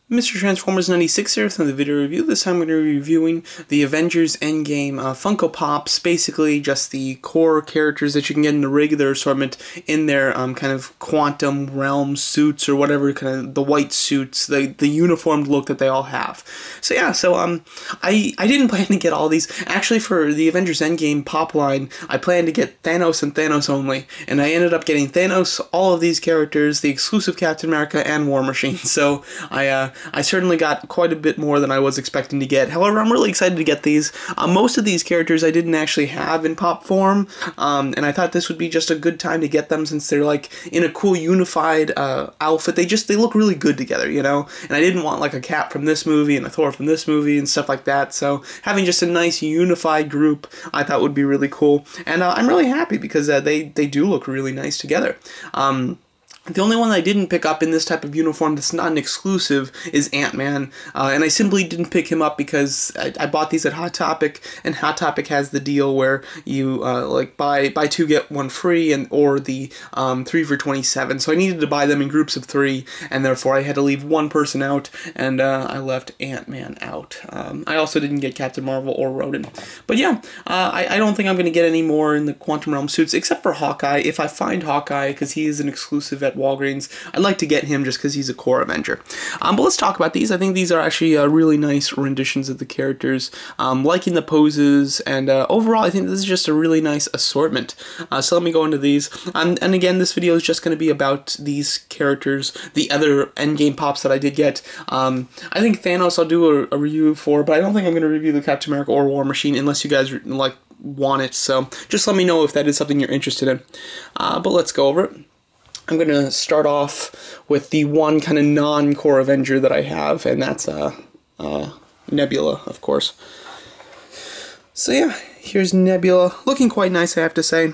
Mr. Transformers 96 here with another video review. This time I'm going to be reviewing the Avengers Endgame Funko Pops, basically just the core characters that you can get in the regular assortment in their kind of quantum realm suits or whatever, kind of the white suits, the uniformed look that they all have. So yeah, I didn't plan to get all these. Actually, for the Avengers Endgame pop line, I planned to get Thanos and Thanos only, and I ended up getting Thanos, all of these characters, the exclusive Captain America, and War Machine. So I certainly got quite a bit more than I was expecting to get. However, I'm really excited to get these. Most of these characters I didn't actually have in pop form, and I thought this would be just a good time to get them since they're like in a cool unified outfit. They look really good together, you know? And I didn't want like a Cap from this movie and a Thor from this movie and stuff like that, so having just a nice unified group I thought would be really cool. And I'm really happy because they do look really nice together. The only one I didn't pick up in this type of uniform that's not an exclusive is Ant-Man, and I simply didn't pick him up because I bought these at Hot Topic, and Hot Topic has the deal where you like buy 2 get 1 free, or the 3 for $27. So I needed to buy them in groups of 3, and therefore I had to leave one person out, and I left Ant-Man out. I also didn't get Captain Marvel or Ronan, but yeah, I don't think I'm going to get any more in the Quantum Realm suits except for Hawkeye. If I find Hawkeye, because he is an exclusive at Walgreens, I'd like to get him just because he's a core Avenger. But let's talk about these. I think these are actually really nice renditions of the characters. Liking the poses, and overall I think this is just a really nice assortment. So let me go into these. And again, this video is just going to be about these characters, the other Endgame pops that I did get. I think Thanos I'll do a review for, but I don't think I'm going to review the Captain America or War Machine unless you guys want it. So just let me know if that is something you're interested in. But let's go over it. I'm going to start off with the one kind of non-core Avenger that I have, and that's Nebula, of course. So yeah, here's Nebula. Looking quite nice, I have to say.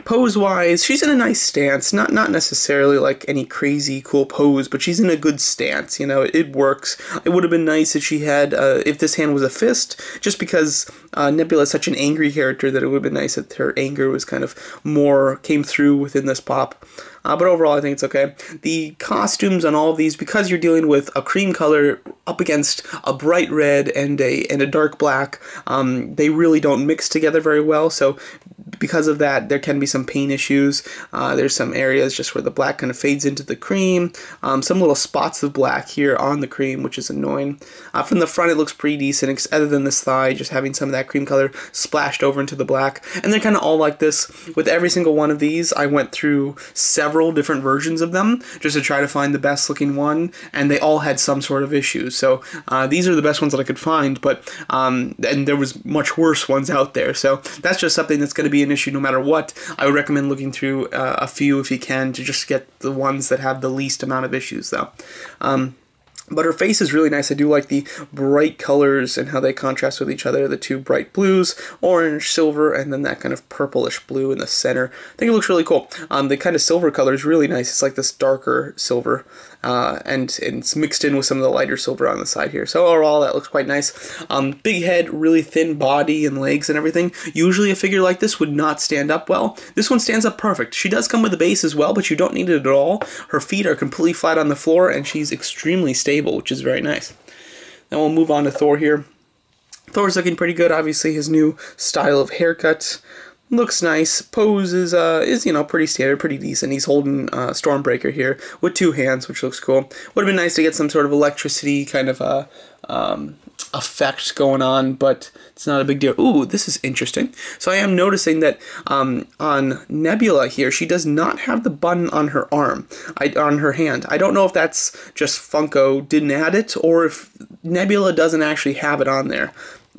Pose-wise, she's in a nice stance. Not necessarily like any crazy cool pose, but she's in a good stance. You know, it works. It would have been nice if she had, if this hand was a fist, just because Nebula is such an angry character that it would have been nice if her anger was kind of more, came through within this pop. But overall, I think it's okay. The costumes on all of these, because you're dealing with a cream color up against a bright red and a dark black, they really don't mix together very well. So because of that, there can be some paint issues. There's some areas just where the black kind of fades into the cream. Some little spots of black here on the cream, which is annoying. From the front, it looks pretty decent, other than this thigh, just having some of that cream color splashed over into the black. And they're kind of all like this. With every single one of these, I went through several different versions of them just to try to find the best looking one, and they all had some sort of issues. So these are the best ones that I could find, but and there was much worse ones out there. So that's just something that's going to be an issue no matter what. I would recommend looking through a few if you can to just get the ones that have the least amount of issues, though. But her face is really nice. I do like the bright colors and how they contrast with each other. The two bright blues, orange, silver, and then that kind of purplish blue in the center. I think it looks really cool. The kind of silver color is really nice. It's like this darker silver, and it's mixed in with some of the lighter silver on the side here. So overall, that looks quite nice. Big head, really thin body and legs and everything. Usually a figure like this would not stand up well. This one stands up perfect. She does come with a base as well, but you don't need it at all. Her feet are completely flat on the floor, and she's extremely stable, which is very nice. Now we'll move on to Thor here. Thor's looking pretty good. Obviously, his new style of haircut looks nice. Pose is you know, pretty standard, pretty decent. He's holding Stormbreaker here with 2 hands, which looks cool. Would have been nice to get some sort of electricity kind of effect going on, but it's not a big deal. Ooh, this is interesting. So I am noticing that on Nebula here, she does not have the button on her arm, on her hand. I don't know if that's just Funko didn't add it, or if Nebula doesn't actually have it on there.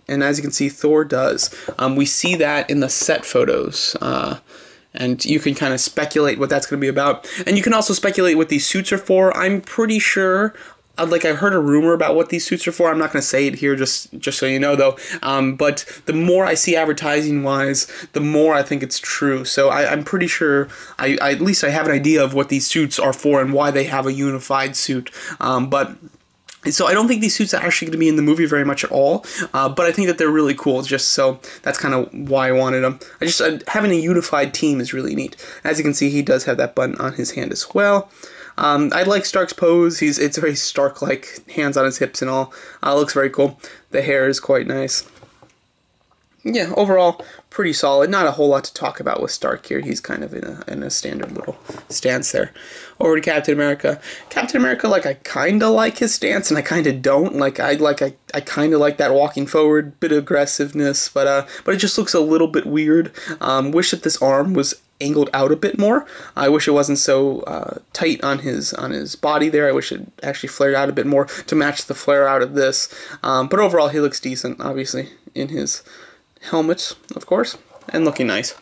And as you can see, Thor does. We see that in the set photos. And you can kind of speculate what that's going to be about. And you can also speculate what these suits are for. I'm pretty sure, like, I heard a rumor about what these suits are for. I'm not going to say it here, just so you know, though. But the more I see advertising-wise, the more I think it's true. So I'm pretty sure, at least I have an idea of what these suits are for and why they have a unified suit. So I don't think these suits are actually going to be in the movie very much at all, but I think that they're really cool, just so that's kind of why I wanted them. Having a unified team is really neat. As you can see, he does have that button on his hand as well. I like Stark's pose. It's very Stark-like, hands on his hips and all. Looks very cool. The hair is quite nice. Yeah, overall, pretty solid. Not a whole lot to talk about with Stark here. He's kind of in a standard little stance there. Over to Captain America. Captain America, like, I kind of like his stance, and I kind of don't. Like, I kind of like that walking forward, bit of aggressiveness, but it just looks a little bit weird. Wish that this arm was angled out a bit more. I wish it wasn't so tight on his body there. I wish it actually flared out a bit more to match the flare out of this. But overall, he looks decent, obviously, in his helmet, of course, and looking nice.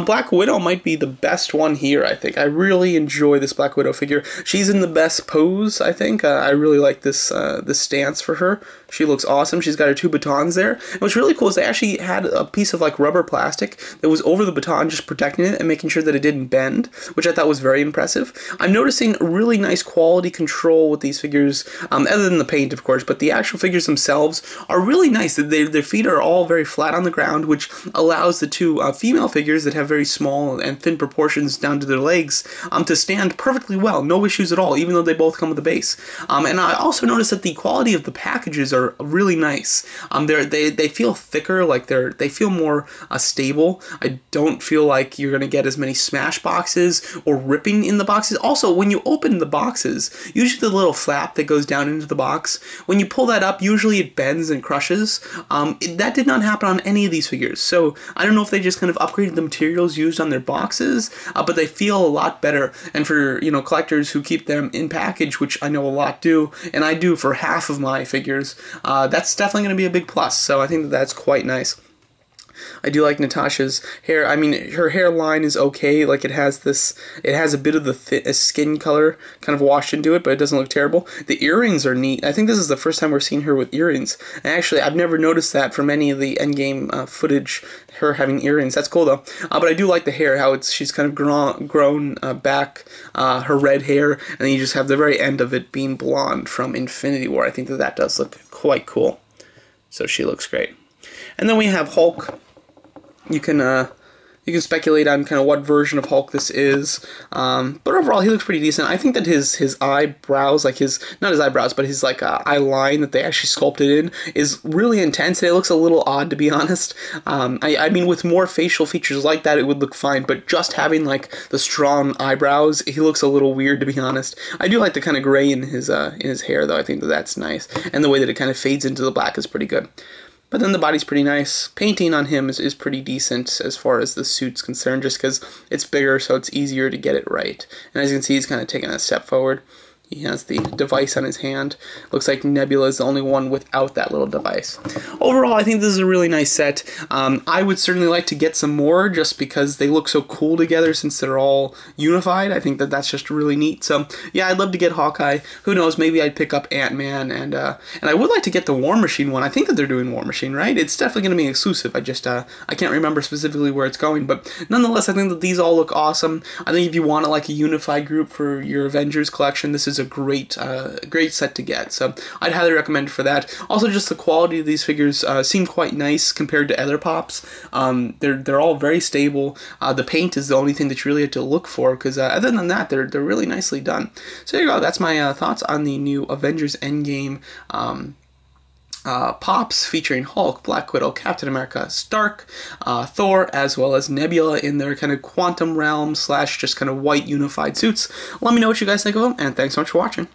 Black Widow might be the best one here, I think. I really enjoy this Black Widow figure. She's in the best pose, I think. I really like this stance for her. She looks awesome. She's got her 2 batons there. And what's really cool is they actually had a piece of like rubber plastic that was over the baton, just protecting it and making sure that it didn't bend, which I thought was very impressive. I'm noticing really nice quality control with these figures, other than the paint, of course, but the actual figures themselves are really nice. Their feet are all very flat on the ground, which allows the 2 female figures that have very small and thin proportions down to their legs to stand perfectly well. No issues at all, even though they both come with a base. And I also noticed that the quality of the packages are really nice. They feel thicker, like they feel more stable. I don't feel like you're gonna get as many smash boxes or ripping in the boxes. Also, when you open the boxes, usually the little flap that goes down into the box, when you pull that up, usually it bends and crushes. That did not happen on any of these figures. So I don't know if they just kind of upgraded the materials used on their boxes, but they feel a lot better. And for, you know, collectors who keep them in package, which I know a lot do, and I do for half of my figures, that's definitely going to be a big plus. So I think that's quite nice. I do like Natasha's hair. I mean, her hairline is okay. Like, it has a bit of the skin color kind of washed into it, but it doesn't look terrible. The earrings are neat. I think this is the first time we're seeing her with earrings. And actually, I've never noticed that from any of the Endgame footage, her having earrings. That's cool, though. But I do like the hair, how she's kind of grown back, her red hair, and then you just have the very end of it being blonde from Infinity War. I think that does look quite cool. So she looks great. And then we have Hulk. You can speculate on kind of what version of Hulk this is, but overall he looks pretty decent. I think that his eyebrows, like not his eyebrows, but his like eye line that they actually sculpted in is really intense, and it looks a little odd, to be honest. I mean, with more facial features like that, it would look fine, but just having like the strong eyebrows, he looks a little weird, to be honest. I do like the kind of gray in his hair, though. I think that's nice, and the way that it kind of fades into the black is pretty good. But then the body's pretty nice. Painting on him is pretty decent as far as the suit's concerned, just because it's bigger, so it's easier to get it right. And as you can see, he's kind of taking a step forward. He has the device on his hand. Looks like Nebula is the only one without that little device. Overall, I think this is a really nice set. I would certainly like to get some more, just because they look so cool together since they're all unified. I think that's just really neat. So yeah, I'd love to get Hawkeye. Who knows, maybe I'd pick up Ant-Man, and I would like to get the War Machine one. I think that they're doing War Machine, right? It's definitely going to be exclusive. I can't remember specifically where it's going, but nonetheless, I think that these all look awesome. I think if you want like a unified group for your Avengers collection, this is a great set to get, so I'd highly recommend for that. Also, just the quality of these figures seem quite nice compared to other pops. They're all very stable. The paint is the only thing that you really have to look for, because other than that, they're really nicely done. So there you go. That's my thoughts on the new Avengers Endgame pops featuring Hulk, Black Widow, Captain America, Stark, Thor, as well as Nebula in their kind of quantum realm / just kind of white unified suits. Let me know what you guys think of them, and thanks so much for watching.